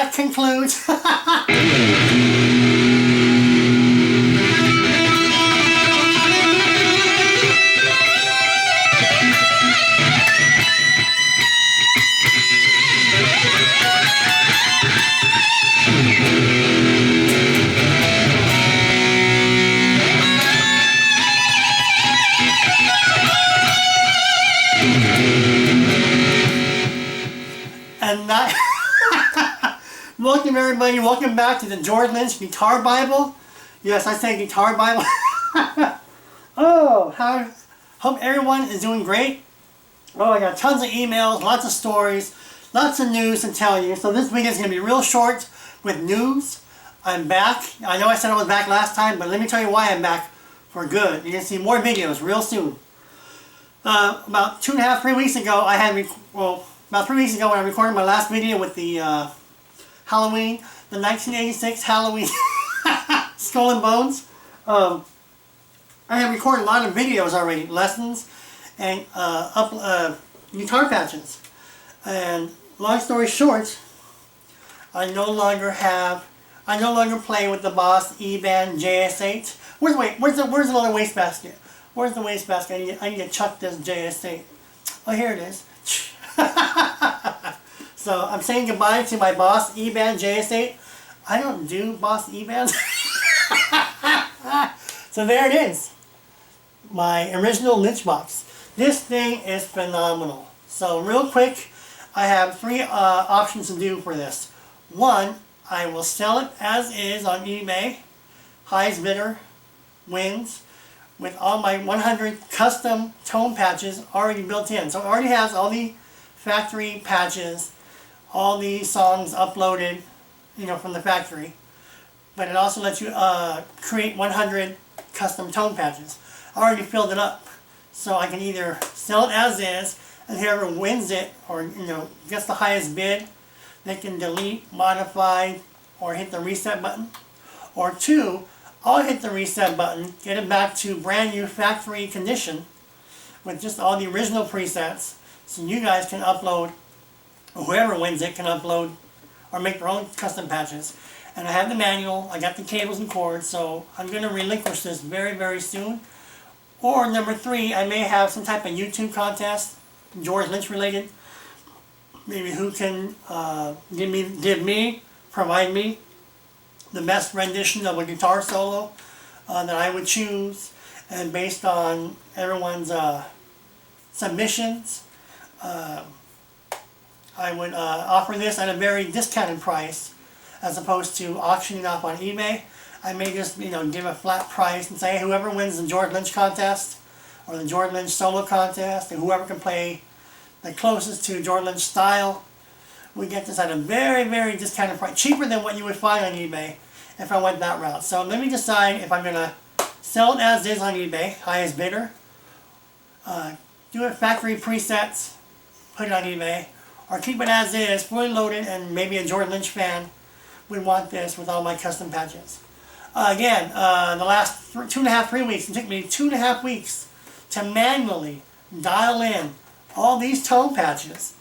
that concludes. And welcome everybody, welcome back to the George Lynch Guitar Bible. Yes, I say Guitar Bible. Oh, hope everyone is doing great. Oh, I got tons of emails, lots of stories, lots of news to tell you. So this week is going to be real short with news. I'm back. I know I said I was back last time, but let me tell you why I'm back for good. You're going to see more videos real soon. About 2.5, 3 weeks ago, about 3 weeks ago when I recorded my last video with the Halloween, the 1986 Halloween Skull and Bones, I have recorded a lot of videos already, lessons and guitar patches. And long story short, I no longer play with the Boss E-Band JS8. Where's the little wastebasket? Where's the wastebasket? I need to chuck this JS8. Oh, here it is. So I'm saying goodbye to my Boss E-Band JS8. I don't do Boss E-Bands. So there it is. My original Lynch box. This thing is phenomenal. So real quick, I have 3 options to do for this. One, I will sell it as is on eBay. Highest bidder wins. With all my 100 custom tone patches already built in. So it already has all the factory patches, all the songs uploaded, from the factory. But it also lets you create 100 custom tone patches. I already filled it up. So I can either sell it as is, and whoever wins it, or gets the highest bid, they can delete, modify, or hit the reset button. Or 2, I'll hit the reset button, get it back to brand new factory condition with just all the original presets, so you guys can upload, or whoever wins it can upload or make their own custom patches. And I have the manual, I got the cables and cords, so I'm going to relinquish this very, very soon. Or number 3, I may have some type of YouTube contest, George Lynch related. Maybe who can provide me the best rendition of a guitar solo that I would choose, and based on everyone's submissions, I would offer this at a very discounted price as opposed to auctioning off on eBay. I may just give a flat price and say, hey, whoever wins the George Lynch contest or the George Lynch solo contest, and whoever can play the closest to George Lynch style, we get this at a very, very discounted price, cheaper than what you would find on eBay if I went that route. So let me decide if I'm going to sell it as is on eBay, highest bidder, do it factory presets, put it on eBay, or keep it as is, fully loaded, and maybe a George Lynch fan would want this with all my custom patches. Again, the last 2.5, 3 weeks, it took me 2.5 weeks to manually dial in all these tone patches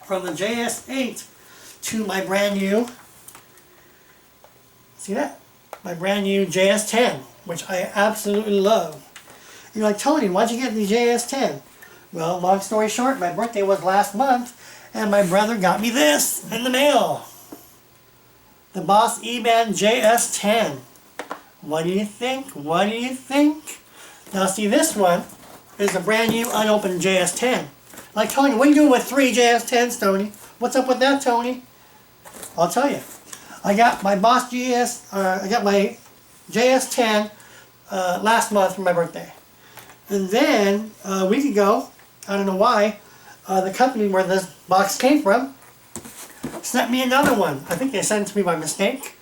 from the JS8 to my brand new, see that? My brand new JS10, which I absolutely love. You're like, Tony, why'd you get the JS10? Well, long story short, my birthday was last month, and my brother got me this in the mail. The Boss E-Band JS10. What do you think? What do you think? Now see, this one is a brand new unopened JS10. Like, Tony, what are you doing with 3 JS10s, Tony? What's up with that, Tony? I'll tell you. I got my Boss I got my JS10 last month for my birthday. And then, a week ago, I don't know why, the company where this box came from sent me another one. I think they sent it to me by mistake,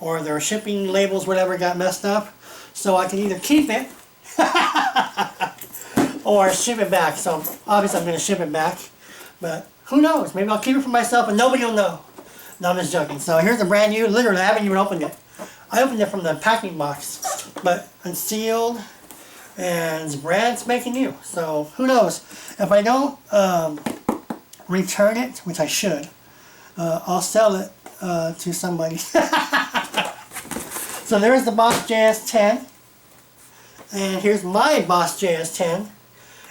or their shipping labels, whatever, got messed up. So I can either keep it or ship it back. So obviously I'm going to ship it back, but who knows? Maybe I'll keep it for myself and nobody will know. No, I'm just joking. So here's the brand new. Literally, I haven't even opened it. I opened it from the packing box, but unsealed, and it's brand spanking new. So who knows? If I don't return it, which I should, I'll sell it to somebody. So there's the Boss JS8, and here's my Boss JS8.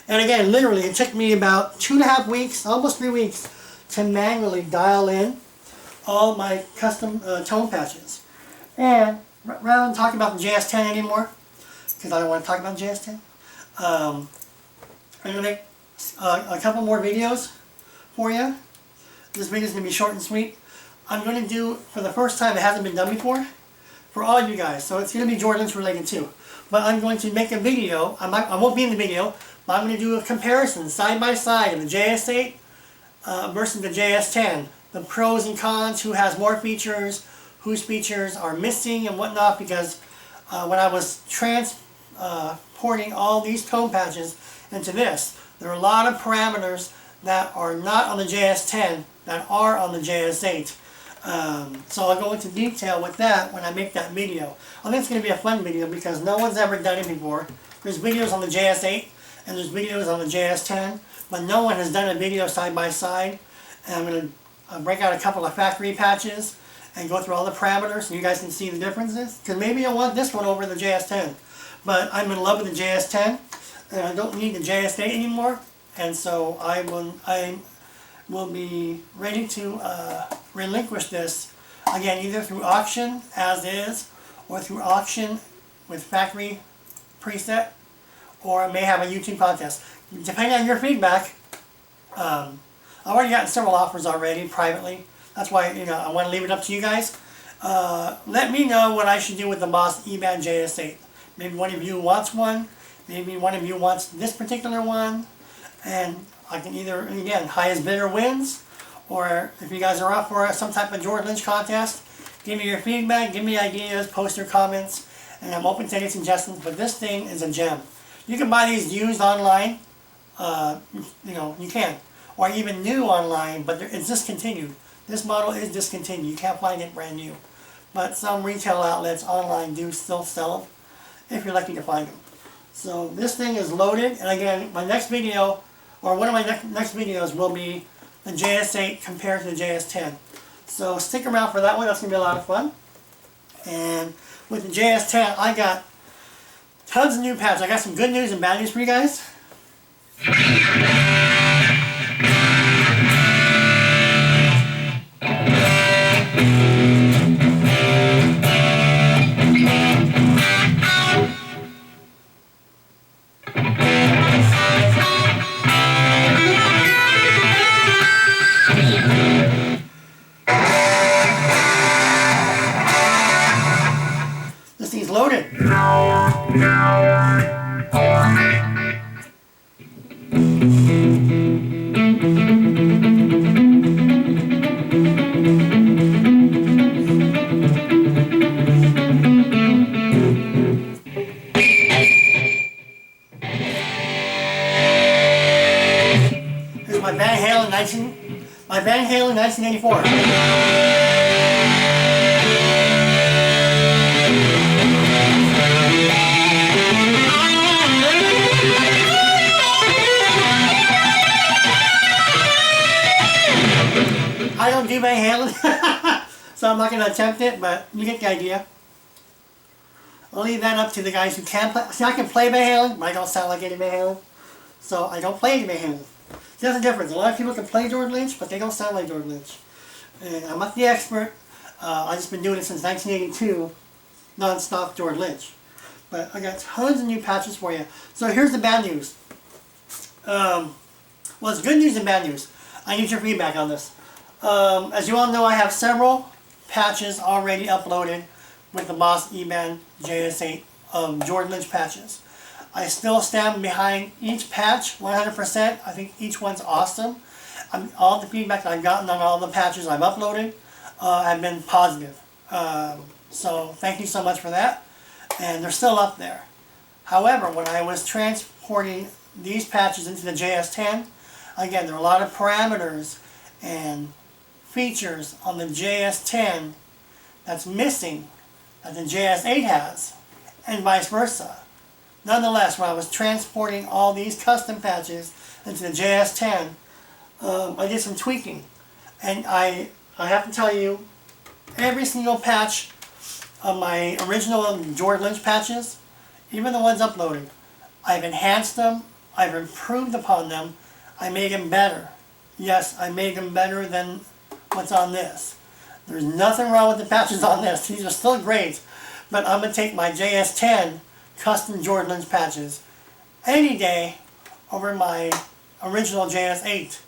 And again, literally, it took me about 2.5 weeks, almost 3 weeks, to manually dial in all my custom tone patches. And rather than talking about the JS8 anymore, because I don't want to talk about the JS8, I'm going to make a couple more videos for you. This video is going to be short and sweet. I'm going to do, for the first time, it hasn't been done before, for all of you guys. So it's going to be Jordan Lynch related too. But I'm going to make a video. I won't be in the video, but I'm going to do a comparison side by side of the JS8 versus the JS8. The pros and cons, who has more features, whose features are missing and whatnot, because when I was transporting all these tone patches into this, there are a lot of parameters that are not on the JS8 that are on the JS8. So I'll go into detail with that when I make that video. I think it's going to be a fun video because no one's ever done it before. There's videos on the JS8 and there's videos on the JS8, but no one has done a video side by side. And I'm going to break out a couple of factory patches and go through all the parameters so you guys can see the differences. Because maybe I want this one over the JS8, but I'm in love with the JS8 and I don't need the JS8 anymore. And so I will be ready to relinquish this, again, either through auction as is, or through auction with factory preset, or I may have a YouTube contest. Depending on your feedback, I've already gotten several offers already privately. That's why I want to leave it up to you guys. Let me know what I should do with the Boss eBand JS8. Maybe one of you wants one. Maybe one of you wants this particular one. And I can either, again, highest bidder wins, or if you guys are up for some type of Jordan Lynch contest, give me your feedback, give me ideas, post your comments, and I'm open to any suggestions. But this thing is a gem. You can buy these used online, you can, or even new online, but it's discontinued. This model is discontinued. You can't find it brand new. But some retail outlets online do still sell them, if you're lucky to find them. So this thing is loaded, and again, my next video, or one of my next videos will be the JS8 compared to the JS8. So stick around for that one, that's going to be a lot of fun. And with the JS8, I got tons of new patches. I got some good news and bad news for you guys. This thing's loaded. Here's my Van Halen 1984. I don't do Van Halen, so I'm not going to attempt it, but you get the idea. I'll leave that up to the guys who can play. See, I can play Van Halen, but I don't sound like any Van Halen, so I don't play any Van Halen. See, there's a difference. A lot of people can play Jordan Lynch, but they don't sound like Jordan Lynch. And I'm not the expert. I've just been doing it since 1982, non-stop Jordan Lynch. But I got tons of new patches for you. So here's the bad news. Well, it's good news and bad news. I need your feedback on this. As you all know, I have several patches already uploaded with the Boss eBand JS8 Jordan Lynch patches. I still stand behind each patch 100%. I think each one's awesome. All the feedback that I've gotten on all the patches I've uploaded have been positive. So thank you so much for that. And they're still up there. However, when I was transporting these patches into the JS8, again, there are a lot of parameters and features on the JS8 that's missing that the JS8 has, and vice versa. Nonetheless, when I was transporting all these custom patches into the JS8, I did some tweaking, and I have to tell you, every single patch of my original George Lynch patches, even the ones uploaded. I've enhanced them, I've improved upon them, I made them better. Yes, I made them better than what's on this. There's nothing wrong with the patches on this, these are still great, but I'm going to take my JS10 custom George Lynch patches any day over my original JS8.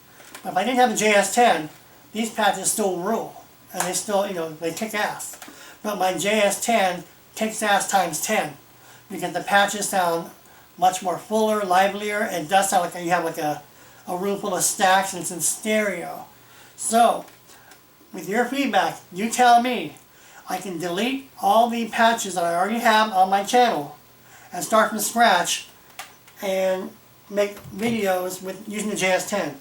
But if I didn't have the JS10, these patches still rule, and they still, they kick ass. But my JS10 kicks ass times 10, because the patches sound much more fuller, livelier, and it does sound like you have like a room full of stacks and it's in stereo. So, with your feedback, you tell me I can delete all the patches that I already have on my channel and start from scratch and make videos with using the JS10.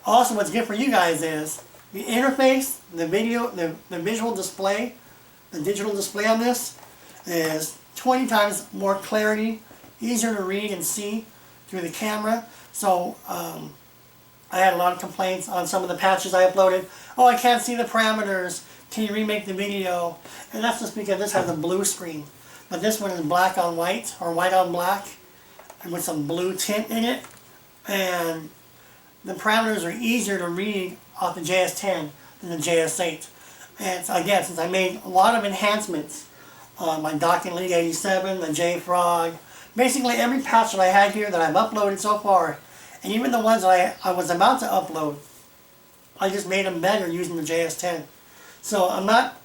Also, what's good for you guys is the interface, the visual display, the digital display on this is 20 times more clarity, easier to read and see through the camera. So I had a lot of complaints on some of the patches I uploaded. Oh, I can't see the parameters. Can you remake the video? And that's just because this has a blue screen. But this one is black on white, or white on black, and with some blue tint in it. And the parameters are easier to read off the JS10 than the JS8. And so again, since I made a lot of enhancements on my dokken League 87, the JFrog, basically every patch that I had here that I've uploaded so far, and even the ones that I was about to upload, I just made them better using the JS10. So I'm not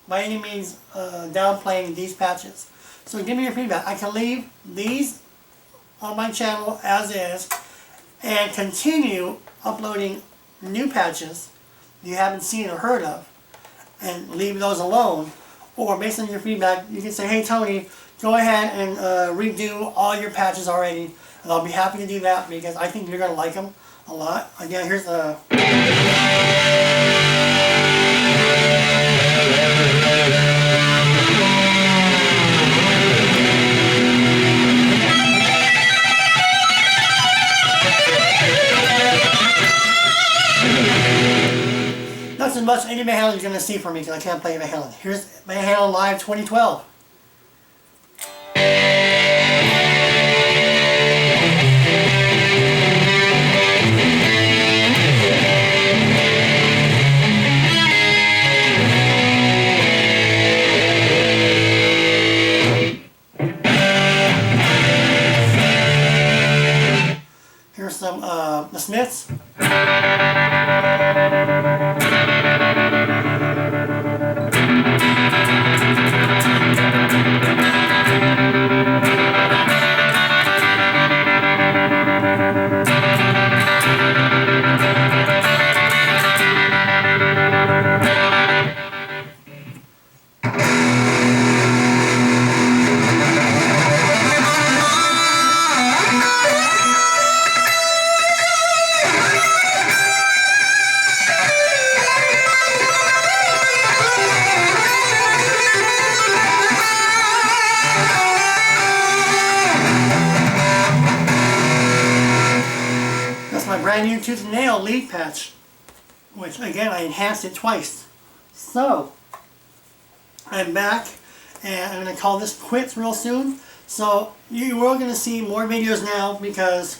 by any means downplaying these patches. So give me your feedback. I can leave these on my channel as is and continue uploading new patches you haven't seen or heard of and leave those alone. Or based on your feedback, you can say, hey Tony, go ahead and redo all your patches already, and I'll be happy to do that because I think you're going to like them a lot. Again, here's the... That's as much Eddie Van Halen you're going to see from me because I can't play Van Halen. Here's Van Halen Live 2012. Here's some the Smiths. Brand new tooth and nail lead patch, which again I enhanced it twice. So I'm back and I'm going to call this quits real soon. So you are going to see more videos now because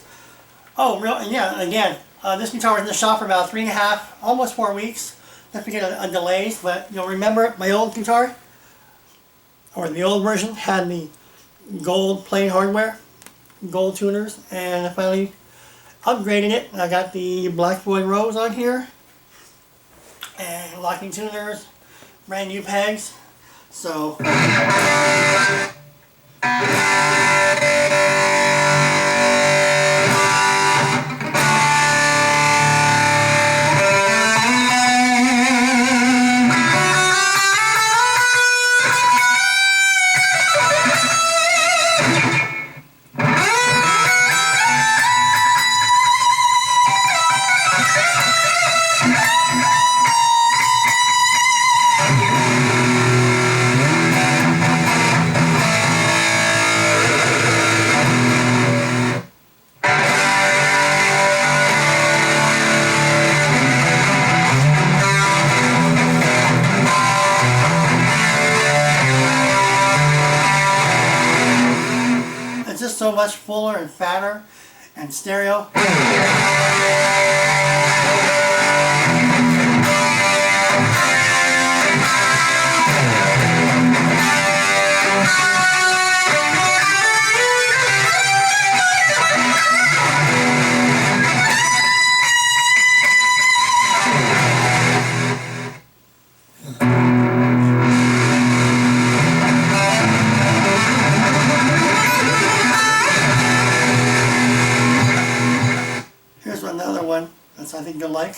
this guitar was in the shop for about 3.5, almost 4 weeks. That's because of delays, but you'll remember my old guitar, or the old version, had the gold plain hardware, gold tuners, and I finally upgraded it. I got the Black Boy Rose on here and locking tuners, brand new pegs. So just so much fuller and fatter and stereo. Here's another one that I think you'll like.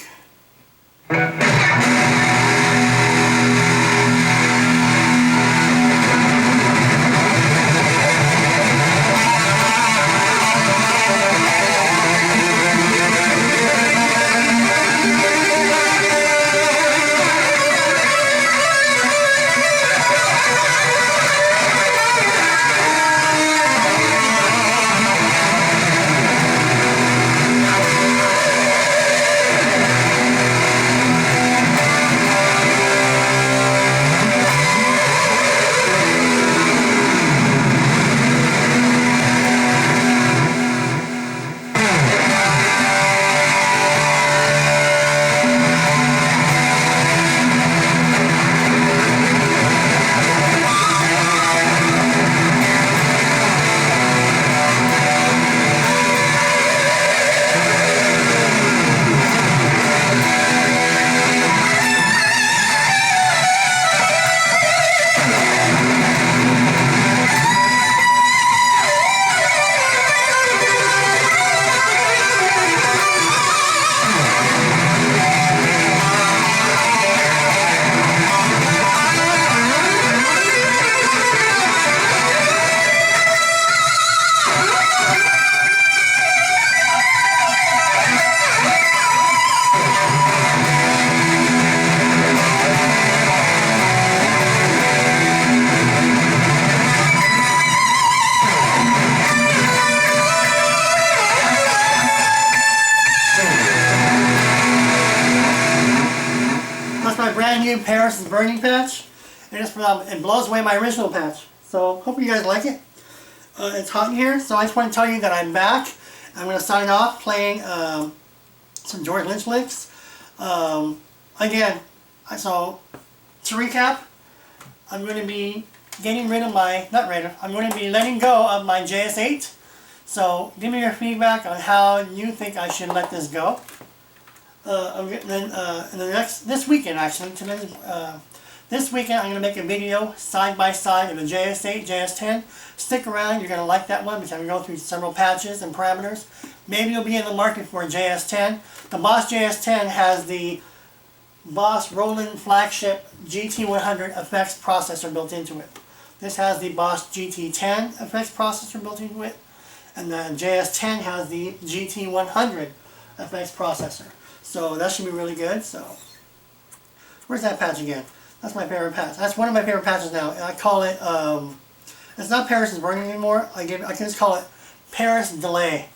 My brand new Paris is Burning patch, and it blows away my original patch. So hope you guys like it. It's hot in here, so I just want to tell you that I'm back. I'm going to sign off playing some George Lynch licks. Again, so to recap, I'm going to be getting rid of my, I'm going to be letting go of my JS8. So give me your feedback on how you think I should let this go. This weekend actually, this weekend I'm going to make a video side by side of the JS8, JS10. Stick around, you're going to like that one because I'm going to go through several patches and parameters. Maybe you'll be in the market for a JS10. The Boss JS10 has the Boss Roland flagship GT100 effects processor built into it. This has the Boss GT10 effects processor built into it, and the JS10 has the GT100 effects processor. So that should be really good. So where's that patch again? That's my favorite patch. That's one of my favorite patches now. I call it, it's not Paris is Burning anymore. I can just call it Paris Delay.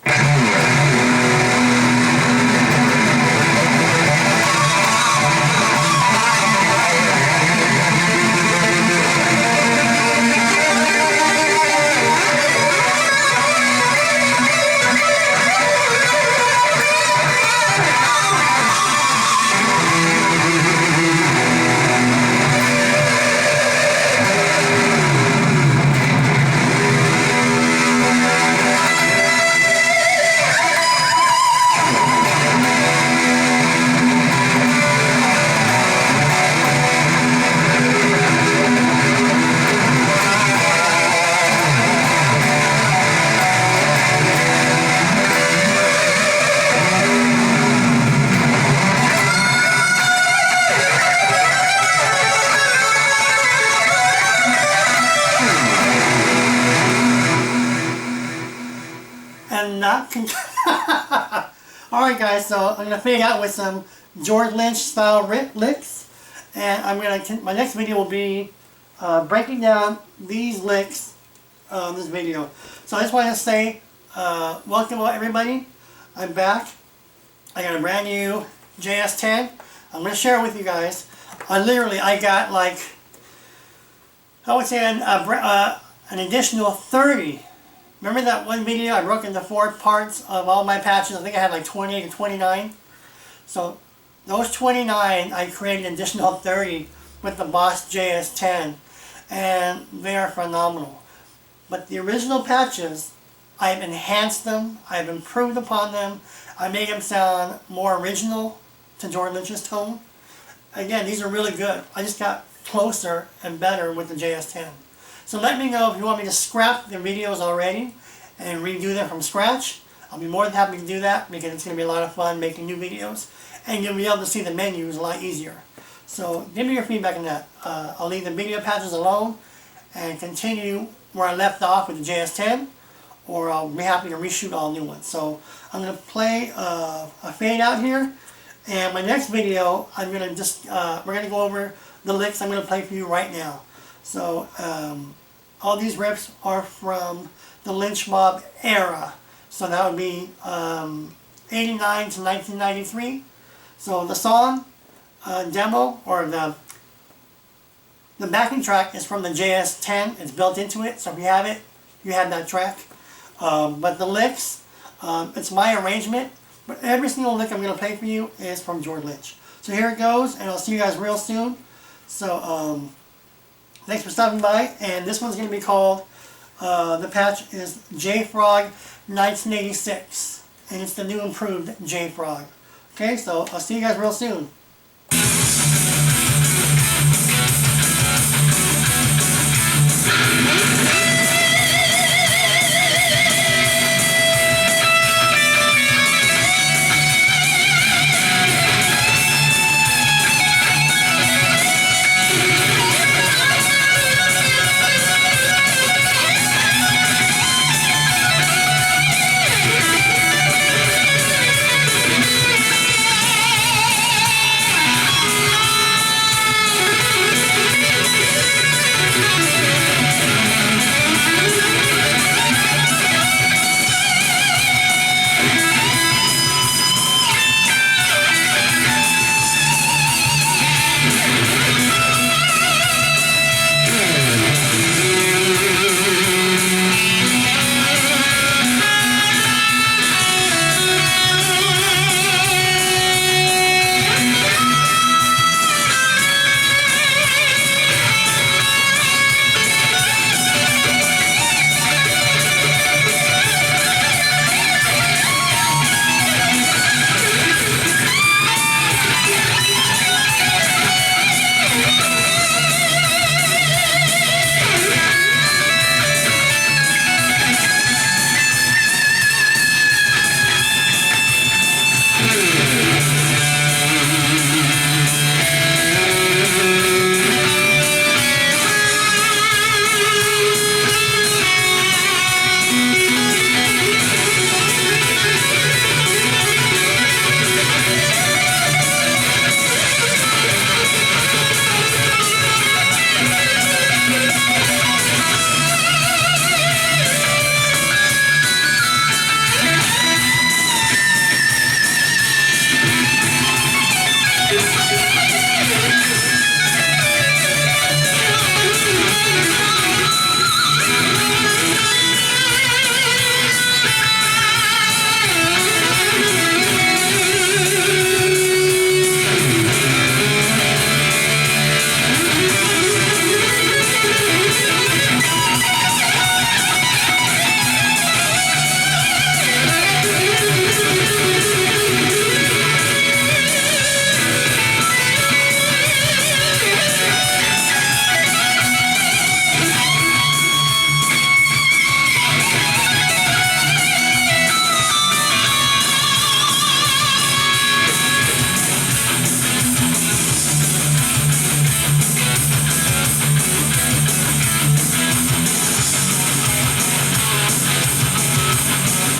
Alright guys, so I'm going to fade out with some George Lynch style licks, and my next video will be breaking down these licks in this video. So I just want to say welcome everybody. I'm back. I got a brand new JS10. I'm going to share it with you guys. I got like, I would say an additional 30 Remember that one video I broke into 4 parts of all my patches? I think I had like 28 or 29. So those 29, I created an additional 30 with the Boss JS8, and they are phenomenal. But the original patches, I've enhanced them, I've improved upon them, I made them sound more original to George Lynch's tone. Again, these are really good. I just got closer and better with the JS8. So let me know if you want me to scrap the videos already and redo them from scratch. I'll be more than happy to do that because it's going to be a lot of fun making new videos. And you'll be able to see the menus a lot easier. So give me your feedback on that. I'll leave the video patches alone and continue where I left off with the JS8, or I'll be happy to reshoot all new ones. So I'm going to play a fade out here. And my next video, I'm going to just, we're going to go over the licks I'm going to play for you right now. So all these riffs are from the Lynch Mob era. So that would be 89 to 1993. So the song demo, or the backing track, is from the JS8. It's built into it, so if you have it, you have that track. But the licks, it's my arrangement, but every single lick I'm going to play for you is from George Lynch. So here it goes, and I'll see you guys real soon. So thanks for stopping by, and this one's going to be called, the patch is JFrog 1986, and it's the new improved JFrog. Okay, so I'll see you guys real soon.